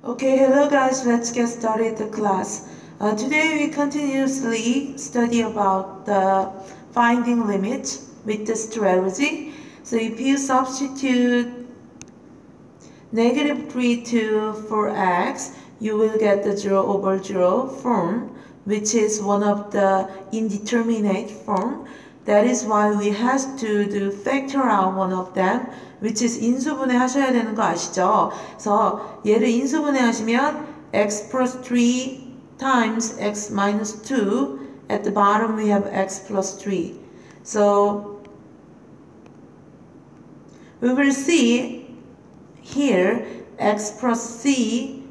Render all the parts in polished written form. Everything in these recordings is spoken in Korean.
Okay, hello guys, let's get started the class. Today we continuously study about the finding limit with the strategy. So if you substitute -3 for x, you will get the 0/0 form, which is one of the indeterminate form. That is why we have to factor out one of them, which is 인수분해 하셔야 되는 거 아시죠? 그래서 얘를 인수분해 하시면 x plus 3 times x minus 2. At the bottom we have x plus 3. So we will see here x plus 3,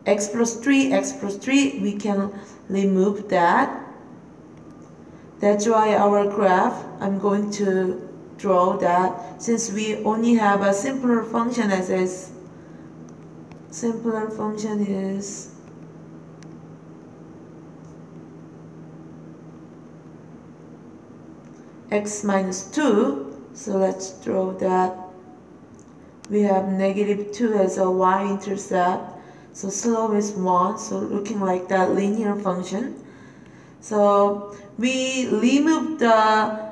x plus 3, we can remove that. That's why our graph, I'm going to draw that since we only have a simpler function as is. Simpler function is x minus 2. So let's draw that. We have -2 as a y-intercept. So slope is 1. So looking like that linear function. So we remove the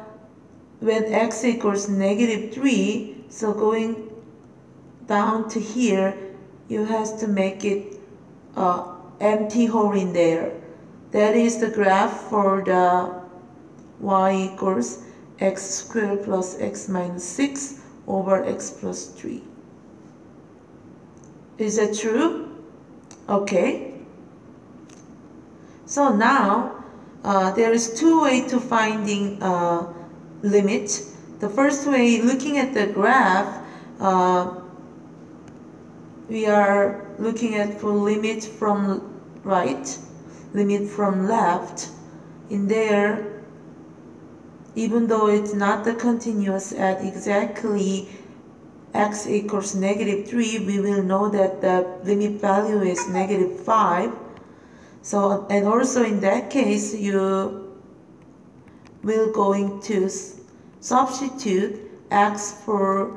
when x equals -3, so going down to here, you have to make it empty hole in there. That is the graph for the y equals x squared plus x minus 6 over x plus 3. Is that true? Okay. So now there is two ways to finding limit. The first way, looking at the graph, we are looking at for limit from right, limit from left. In there, even though it's not the continuous at exactly x equals -3, we will know that the limit value is -5. So, and also in that case, you will going to substitute x for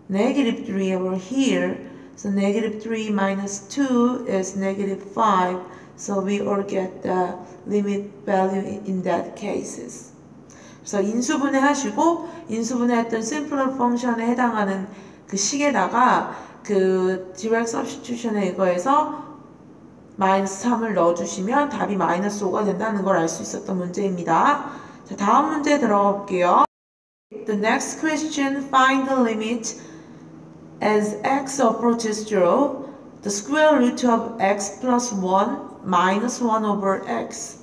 -3 over here. So -3 minus 2 is -5. So we all get the limit value in that cases. 그래서 인수분해 하시고 인수분해했던 simpler function에 해당하는 그 식에다가 그 direct substitution에 이거에서 -3을 넣어주시면 답이 -5가 된다는 걸 알 수 있었던 문제입니다. 자, 다음 문제 들어가 볼게요. The next question, find the limit as x approaches 0, the square root of x plus 1 minus 1 over x.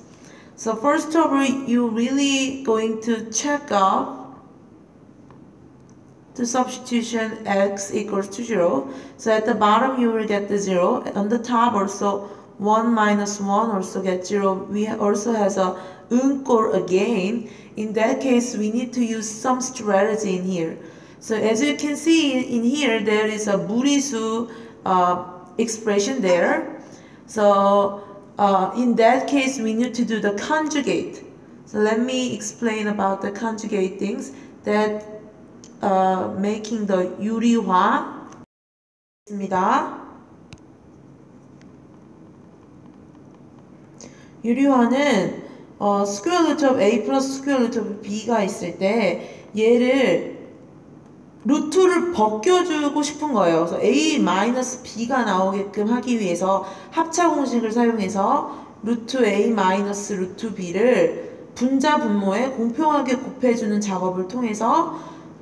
So first of all, you really going to check out the substitution x equals to 0. So at the bottom you will get the 0. On the top also 1 minus 1 also get 0. We also has a un꼴 again. In that case, we need to use some strategy in here. So as you can see in here, there is a 무리수 expression there. So in that case, we need to do the conjugate. So let me explain about the conjugate things that making the 유리화 입니다. 유리화는 square root of a plus square root of b가 있을 때 얘를 루트를 벗겨주고 싶은 거예요. 그래서 a 마이너스 b가 나오게끔 하기 위해서 합차 공식을 사용해서 루트 a 마이너스 루트 b를 분자 분모에 공평하게 곱해주는 작업을 통해서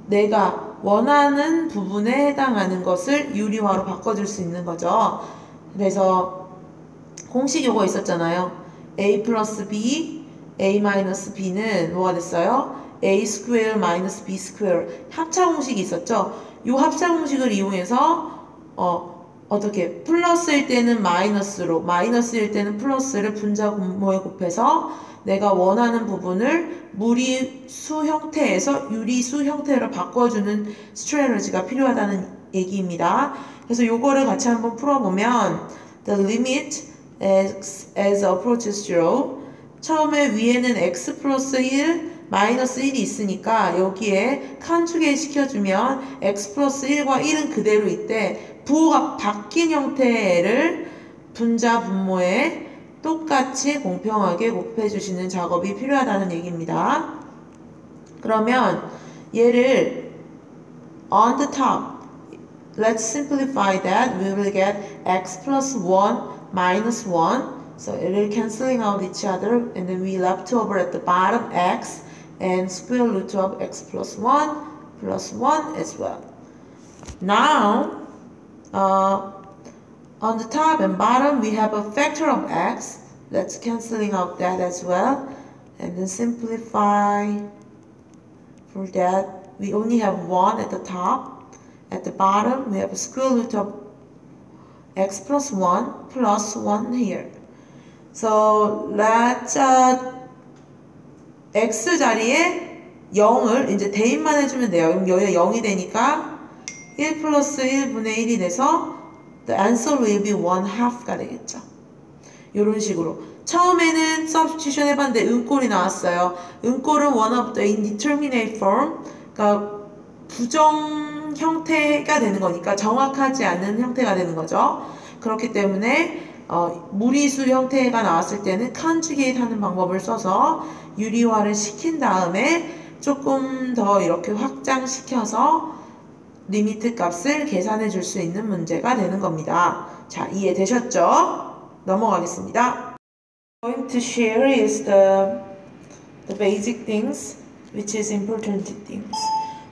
내가 원하는 부분에 해당하는 것을 유리화로 바꿔줄 수 있는 거죠. 그래서 공식 요거 있었잖아요. a 플러스 b, a 마이너스 b는 뭐가 됐어요? a 스퀘어 마이너스 b 스퀘어 합차 공식이 있었죠. 이 합차 공식을 이용해서 어떻게 플러스일 때는 마이너스로, 마이너스일 때는 플러스를 분자 분모에 곱해서 내가 원하는 부분을 무리수 형태에서 유리수 형태로 바꿔주는 스트래티지가 필요하다는 얘기입니다. 그래서 요거를 같이 한번 풀어보면 the limit as approaches 0, 처음에 위에는 x 플러스 1 마이너스 1이 있으니까 여기에 컨주게이트 시켜주면 x 플러스 1과 1은 그대로 있대. 부호가 바뀐 형태를 분자 분모에 똑같이 공평하게 곱해주시는 작업이 필요하다는 얘기입니다. 그러면 얘를 on the top, let's simplify that. We will get x plus 1 minus 1. So it will cancelling out each other, and then we left over at the bottom x and square root of x plus 1 as well. Now, on the top and bottom, we have a factor of x. Let's cancelling out that as well. And then simplify. For that, we only have 1 at the top. At the bottom, we have a square root of x plus 1 plus 1 here. So let's x 자리에 0을 이제 대입만 해주면 돼요. 그럼 여기가 0이 되니까 1 플러스 1분의 1이 돼서 the answer will be 1/2가 되겠죠. 이런 식으로. 처음에는 substitution 해봤는데 은꼴이 나왔어요. 은꼴은 one of the indeterminate form, 그러니까 부정 형태가 되는 거니까 정확하지 않은 형태가 되는 거죠. 그렇기 때문에 무리수 형태가 나왔을 때는 conjugate 하는 방법을 써서 유리화를 시킨 다음에 조금 더 이렇게 확장시켜서 리미트 값을 계산해 줄 수 있는 문제가 되는 겁니다. 자, 이해되셨죠? 넘어가겠습니다. Going to share is the basic things, which is important things.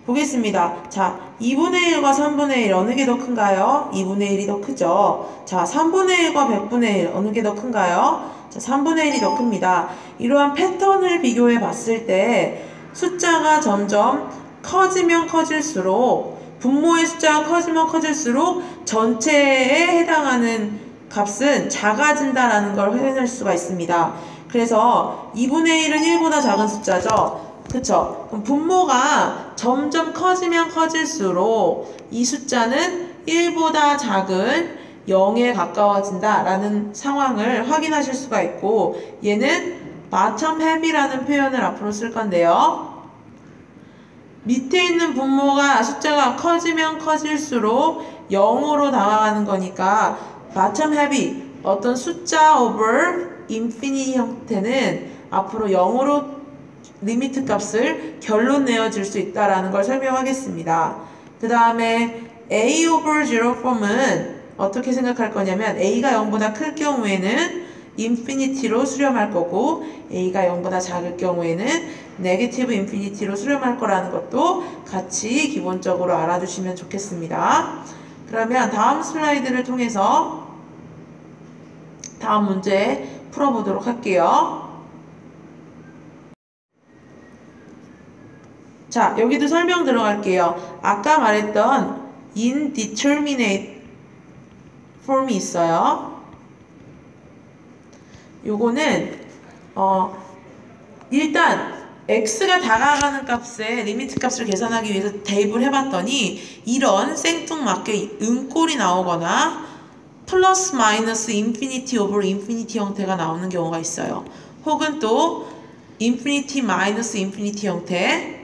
보겠습니다. 자, 2분의 1과 3분의 1 어느 게 더 큰가요? 2분의 1이 더 크죠. 자, 3분의 1과 100분의 1 어느 게 더 큰가요? 자, 3분의 1이 더 큽니다. 이러한 패턴을 비교해 봤을 때 숫자가 점점 커지면 커질수록, 분모의 숫자가 커지면 커질수록 전체에 해당하는 값은 작아진다라는 걸 확인할 수가 있습니다. 그래서 2분의 1은 1보다 작은 숫자죠. 그쵸? 그럼 분모가 점점 커지면 커질수록 이 숫자는 1보다 작은 0에 가까워진다라는 상황을 확인하실 수가 있고, 얘는 bottom half이라는 표현을 앞으로 쓸 건데요. 밑에 있는 분모가 숫자가 커지면 커질수록 0으로 다가가는 거니까 bottom half이 어떤 숫자 over infinity 형태는 앞으로 0으로 리미트 값을 결론 내어줄 수 있다라는 걸 설명하겠습니다. 그 다음에 a over 0 폼은 어떻게 생각할 거냐면 a가 0보다 클 경우에는 인피니티로 수렴할 거고 a가 0보다 작을 경우에는 네게티브 인피니티로 수렴할 거라는 것도 같이 기본적으로 알아두시면 좋겠습니다. 그러면 다음 슬라이드를 통해서 다음 문제 풀어보도록 할게요. 자, 여기도 설명 들어갈게요. 아까 말했던 indeterminate form이 있어요. 요거는 일단 x가 다가가는 값에 리미트 값을 계산하기 위해서 대입을 해봤더니 이런 생뚱맞게 은꼴이 나오거나 플러스 마이너스 인피니티 오버 인피니티 형태가 나오는 경우가 있어요. 혹은 또 인피니티 마이너스 인피니티 형태,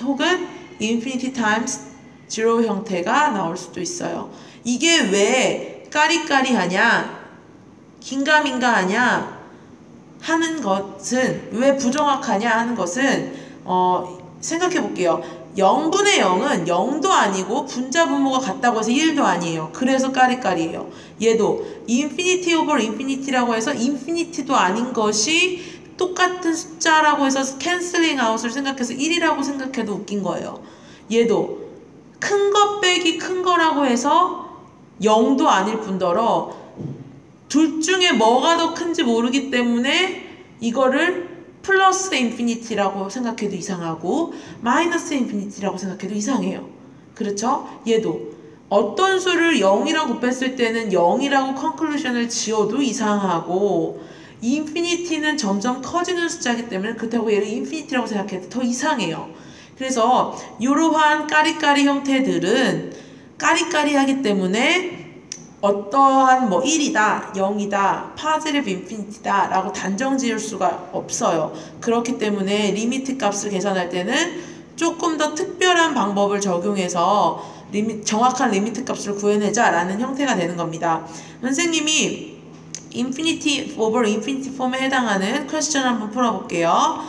혹은 인피니티 타임스 제로 형태가 나올 수도 있어요. 이게 왜 까리까리하냐, 긴가민가하냐 하는 것은, 왜 부정확하냐 하는 것은 생각해 볼게요. 0분의 0은 0도 아니고 분자 분모가 같다고 해서 1도 아니에요. 그래서 까리까리예요. 얘도 인피니티 오버 인피니티라고 해서 인피니티도 아닌 것이 똑같은 숫자라고 해서 캔슬링 아웃을 생각해서 1이라고 생각해도 웃긴 거예요. 얘도 큰 거 빼기 큰 거라고 해서 0도 아닐 뿐더러 둘 중에 뭐가 더 큰지 모르기 때문에 이거를 플러스 인피니티라고 생각해도 이상하고 마이너스 인피니티라고 생각해도 이상해요. 그렇죠? 얘도 어떤 수를 0이라고 곱했을 때는 0이라고 컨클루션을 지어도 이상하고, 인피니티는 점점 커지는 숫자이기 때문에 그렇다고 얘를 인피니티라고 생각해도 더 이상해요. 그래서 이러한 까리까리 형태들은 까리까리하기 때문에 어떠한 1이다, 0이다, 파지티브 인피니티다 라고 단정 지을 수가 없어요. 그렇기 때문에 리미트 값을 계산할 때는 조금 더 특별한 방법을 적용해서 정확한 리미트 값을 구해내자 라는 형태가 되는 겁니다. 선생님이 infinity over infinity 폼에 해당하는 퀘스천 한번 풀어볼게요.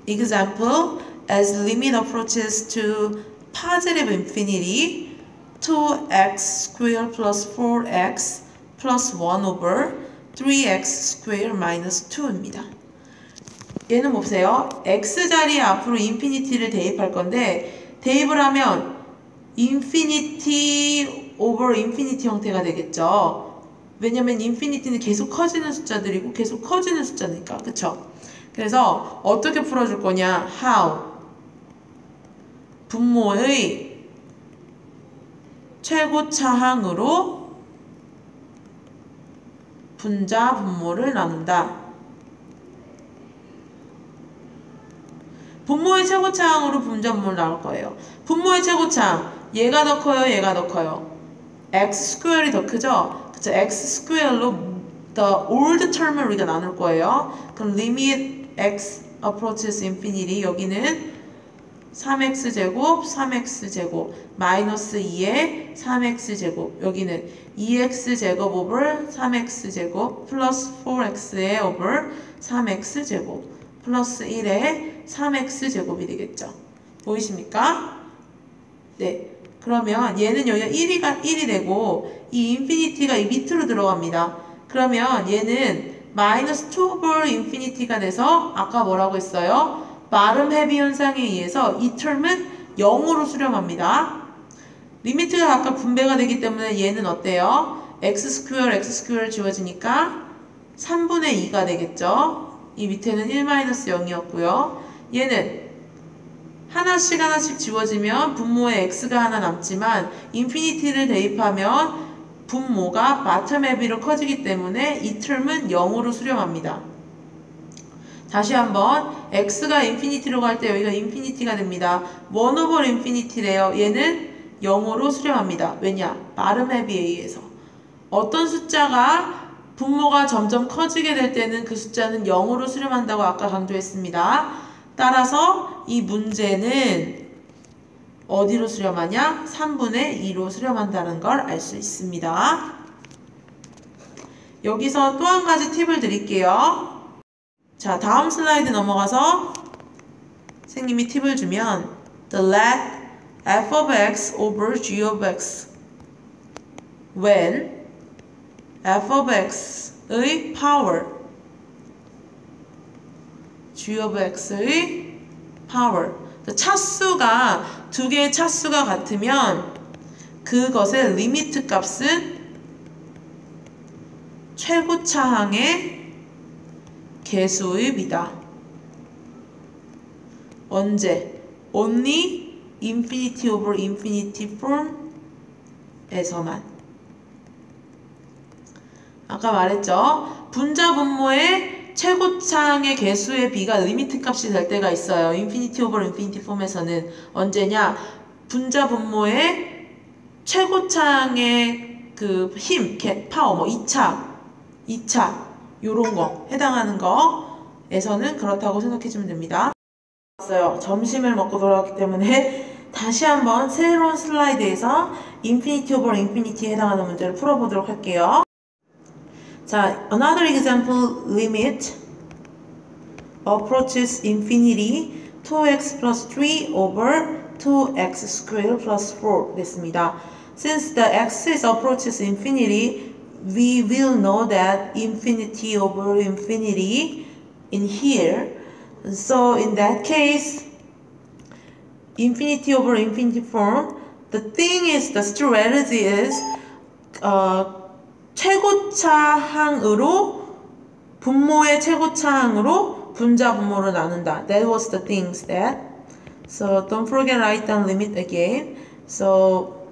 Example, as limit approaches to positive infinity, 2x squared plus 4x plus 1 over 3x squared minus 2입니다. 얘는 보세요. x 자리에 앞으로 인피니티를 대입할 건데 대입을 하면 인피니티 오버 인피니티 형태가 되겠죠. 왜냐면 인피니티는 계속 커지는 숫자들이고 계속 커지는 숫자니까. 그쵸? 그래서 어떻게 풀어줄 거냐? How? 분모의 최고차항으로 분자 분모를 나눈다. 분모의 최고차항으로 분자 분모를 나눌 거예요. 분모의 최고차항. 얘가 더 커요? 얘가 더 커요? x 스퀘어이 더 크죠? 그쵸? x 스퀘어로 the old term을 우리가 나눌 거예요. 그럼 limit x approaches infinity. 여기는 3x제곱, 3x제곱, 마이너스 2에 3x제곱. 여기는 2x제곱 over 3x제곱, 플러스 4x에 over 3x제곱, 플러스 1에 3x제곱이 되겠죠. 보이십니까? 네. 그러면 얘는 여기가 1이 되고 이 인피니티가 이 밑으로 들어갑니다. 그러면 얘는 마이너스 2 over 인피니티가 돼서 아까 뭐라고 했어요? 마름 헤비 현상에 의해서 이 텀은 0으로 수렴합니다. 리미트가 각각 분배가 되기 때문에 얘는 어때요? x 스퀘어 지워지니까 3분의 2가 되겠죠. 이 밑에는 1-0이었고요. 얘는 하나씩 지워지면 분모에 x가 하나 남지만 인피니티를 대입하면 분모가 마텀 헤비로 커지기 때문에 이 텀은 0으로 수렴합니다. 다시 한번 x가 인피니티로 갈 때 여기가 인피니티가 됩니다. 1 over 인피니티래요. 얘는 0으로 수렴합니다. 왜냐? 마름 헤비에 의해서. 어떤 숫자가 분모가 점점 커지게 될 때는 그 숫자는 0으로 수렴한다고 아까 강조했습니다. 따라서 이 문제는 어디로 수렴하냐? 3분의 2로 수렴한다는 걸 알 수 있습니다. 여기서 또 한 가지 팁을 드릴게요. 자, 다음 슬라이드 넘어가서 선생님이 팁을 주면 the let f of x over g of x when f of x의 power g of x의 power 차수가 두 개의 차수가 같으면 그것의 리미트 값은 최고차항의 개수의 비다. 언제? only infinity over infinity form에서만. 아까 말했죠? 분자 분모의 최고차항의 개수의 비가 리미트 값이 될 때가 있어요. infinity over infinity form에서는 언제냐? 분자 분모의 최고차항의 그 힘, 파워, 뭐 2차 요런 거 해당하는 거에서는 그렇다고 생각해주면 됩니다. 점심을 먹고 돌아왔기 때문에 다시 한번 새로운 슬라이드에서 infinity over infinity에 해당하는 문제를 풀어보도록 할게요. 자, another example limit approaches infinity 2x plus 3 over 2x squared plus 4 됐습니다. Since the axis approaches infinity, we will know that infinity over infinity in here. So in that case, infinity over infinity form, the thing is, the strategy is 최고차항으로 분모의 최고차항으로 분자 분모를 나눈다. That was the things that. So don't forget write down limit again. So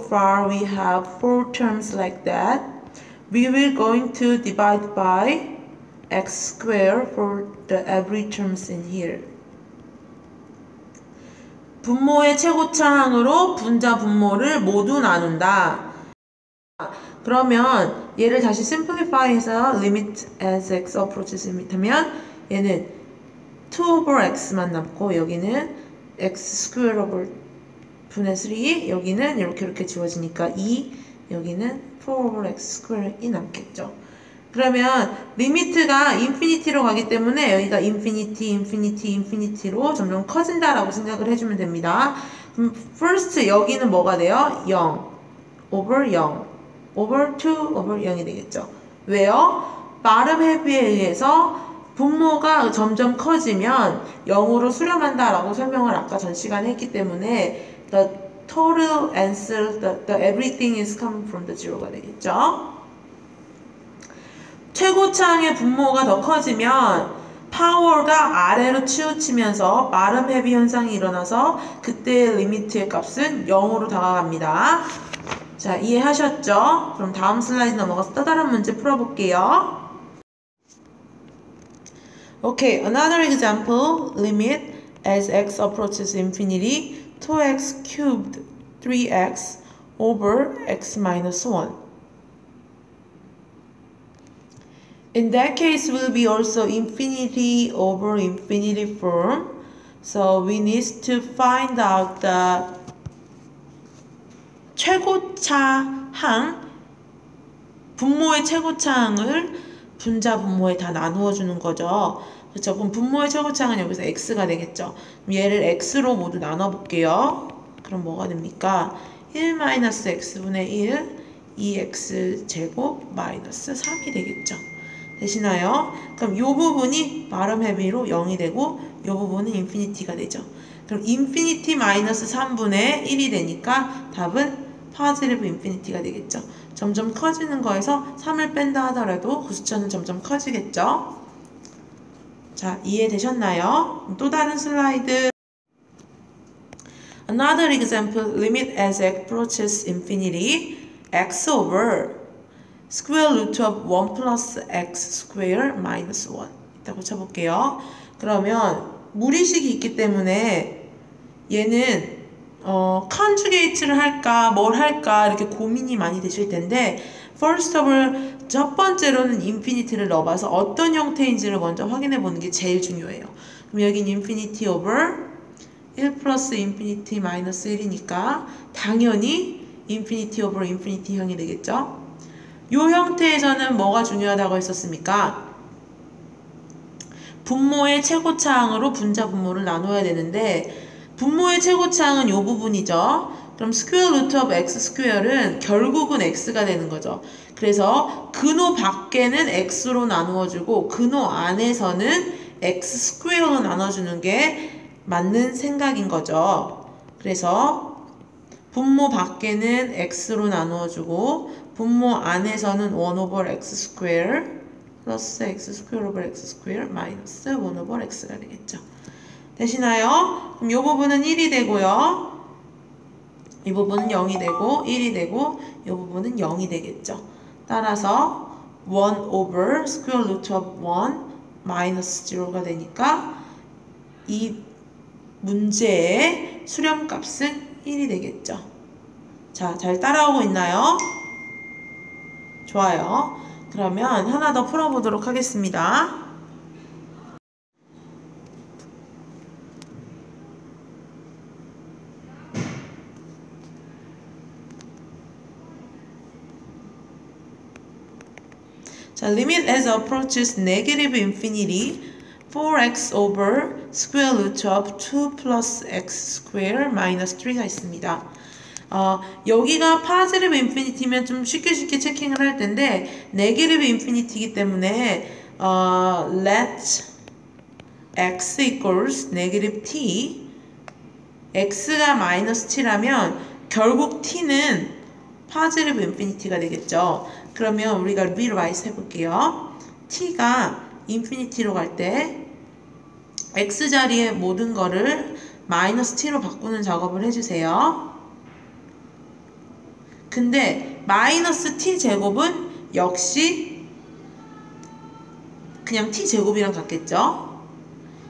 far we have 4 terms like that. We will going to divide by x squared for the every terms in here. 분모의 최고차항으로 분자 분모를 모두 나눈다. 그러면 얘를 다시 simplify해서 limit as x approaches 하면 얘는 2 over x만 남고 여기는 x squared over 분의 3, 여기는 이렇게 지워지니까 2, 여기는 4 over x square이 남겠죠. 그러면 리미트가 인피니티로 가기 때문에 여기가 인피니티로 점점 커진다라고 생각을 해주면 됩니다. 그럼 first 여기는 뭐가 돼요? 0 over 0 over 2 over 0이 되겠죠. 왜요? bottom half에 의해서 분모가 점점 커지면 0으로 수렴한다라고 설명을 아까 전 시간에 했기 때문에 the total answer, the everything is coming from the zero가 되겠죠. 최고차항의 분모가 더 커지면 파워가 아래로 치우치면서 bottom half 현상이 일어나서 그때 리미트의 값은 0으로 다가갑니다. 자, 이해하셨죠? 그럼 다음 슬라이드 넘어가서 또 다른 문제 풀어볼게요. Okay, another example. Limit as x approaches infinity 2x cubed 3x over x minus 1. In that case, will be also infinity over infinity form. So we need to find out the 최고차항, 분모의 최고차항을 분자 분모에 다 나누어 주는 거죠. 그렇죠? 그럼 분모의 최고차항은 여기서 x가 되겠죠. 그럼 얘를 x로 모두 나눠 볼게요. 그럼 뭐가 됩니까? 1-x분의 1, 2x 제곱 마이너스 3이 되겠죠. 되시나요? 그럼 이 부분이 bottom half로 0이 되고 이 부분은 인피니티가 되죠. 그럼 인피니티 마이너스 3분의 1이 되니까 답은 파지티브 인피니티가 되겠죠. 점점 커지는 거에서 3을 뺀다 하더라도 그 숫자는 점점 커지겠죠. 자, 이해되셨나요? 또 다른 슬라이드. Another example, limit as x approaches infinity, x over square root of 1 plus x square minus 1. 이따 고쳐볼게요. 그러면 무리식이 있기 때문에 얘는 conjugate를 할까 뭘 할까 이렇게 고민이 많이 되실 텐데 first of all 첫 번째로는 인피니티를 넣어봐서 어떤 형태인지를 먼저 확인해 보는 게 제일 중요해요. 그럼 여긴 인피니티 over 1 플러스 인피니티 마이너스 1이니까 당연히 인피니티 over 인피니티 형이 되겠죠. 이 형태에서는 뭐가 중요하다고 했었습니까? 분모의 최고차항으로 분자 분모를 나눠야 되는데 분모의 최고차항은 이 부분이죠. 그럼 스퀘어 루트 오브 x 스퀘어는 결국은 x가 되는 거죠. 그래서 근호 밖에는 x로 나누어주고 근호 안에서는 x 스퀘어로 나눠주는 게 맞는 생각인 거죠. 그래서 분모 밖에는 x로 나누어주고 분모 안에서는 1 over x 스퀘어 플러스 x 스퀘어 over x 스퀘어 마이너스 1 over x가 되겠죠. 되시나요? 그럼 이 부분은 1이 되고요. 이 부분은 0이 되고 1이 되고 이 부분은 0이 되겠죠. 따라서 1 over square root of 1 마이너스 0가 되니까 이 문제의 수렴값은 1이 되겠죠. 자, 잘 따라오고 있나요? 좋아요. 그러면 하나 더 풀어보도록 하겠습니다. 자, limit as approaches negative infinity 4x over square root of 2 plus x square minus 3가 있습니다. 여기가 positive infinity면 좀 쉽게 체킹을 할 텐데 negative infinity이기 때문에 let x equals negative t x가 마이너스 t라면 결국 t는 positive infinity가 되겠죠. 그러면 우리가 rewrite 해볼게요. t가 인피니티로 갈 때 x 자리에 모든 거를 마이너스 t로 바꾸는 작업을 해주세요. 근데 마이너스 t 제곱은 역시 그냥 t 제곱이랑 같겠죠.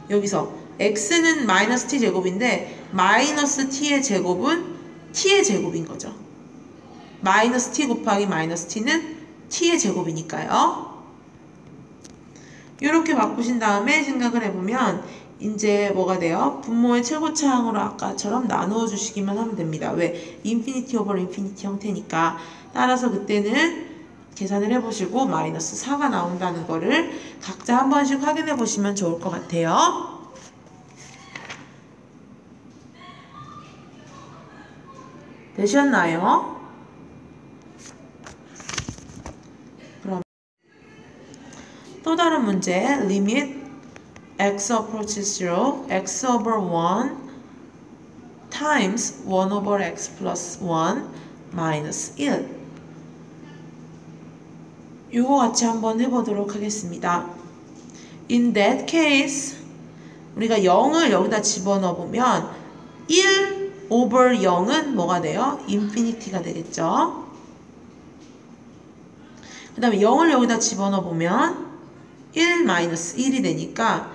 여기서 x는 마이너스 t 제곱인데 마이너스 t의 제곱은 t의 제곱인 거죠. 마이너스 t 곱하기 마이너스 t는 t의 제곱이니까요. 이렇게 바꾸신 다음에 생각을 해보면 이제 뭐가 돼요? 분모의 최고차항으로 아까처럼 나누어 주시기만 하면 됩니다. 왜? 인피니티 오버 인피니티 형태니까. 따라서 그때는 계산을 해보시고 마이너스 4가 나온다는 거를 각자 한 번씩 확인해 보시면 좋을 것 같아요. 되셨나요? 그럼 또 다른 문제. limit x approaches 0, x over 1 times 1 over x plus 1 minus 1. 이거 같이 한번 해보도록 하겠습니다. In that case, 우리가 0을 여기다 집어넣어 보면 1 over 0은 뭐가 돼요? 인피니티가 되겠죠? 그 다음에 0을 여기다 집어넣어 보면 1 마이너스 1이 되니까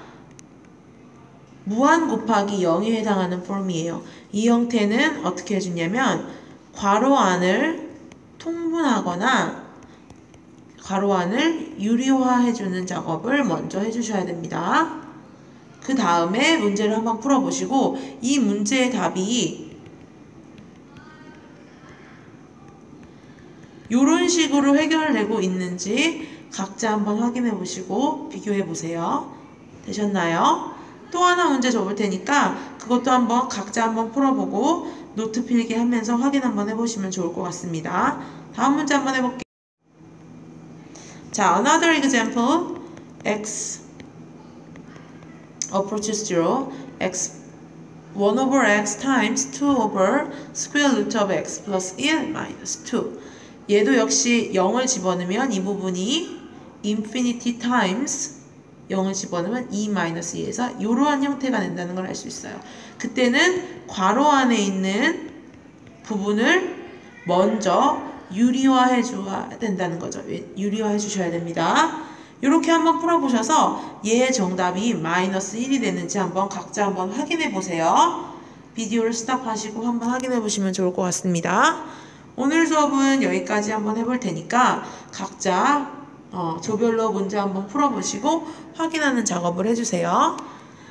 무한 곱하기 0에 해당하는 폼이에요. 이 형태는 어떻게 해주냐면 괄호 안을 통분하거나 괄호 안을 유리화해주는 작업을 먼저 해주셔야 됩니다. 그 다음에 문제를 한번 풀어보시고 이 문제의 답이 이런 식으로 해결되고 있는지 각자 한번 확인해 보시고 비교해 보세요. 되셨나요? 또 하나 문제 줘볼 테니까 그것도 한번 각자 한번 풀어보고 노트 필기 하면서 확인 한번 해보시면 좋을 것 같습니다. 다음 문제 한번 해볼게요. 자, another example. x approaches 0. x 1 over x times 2 over square root of x plus 1 minus 2. 얘도 역시 0을 집어넣으면 이 부분이 infinity times 0을 집어넣으면 2-2에서 이러한 형태가 된다는 걸 알 수 있어요. 그때는 괄호 안에 있는 부분을 먼저 유리화해 줘야 된다는 거죠. 유리화해 주셔야 됩니다. 이렇게 한번 풀어보셔서 얘의 정답이 마이너스 1이 되는지 한번 각자 한번 확인해 보세요. 비디오를 스탑하시고 한번 확인해 보시면 좋을 것 같습니다. 오늘 수업은 여기까지 한번 해볼 테니까 각자 조별로 문제 한번 풀어보시고 확인하는 작업을 해주세요.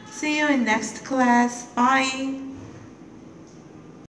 See you in next class. Bye.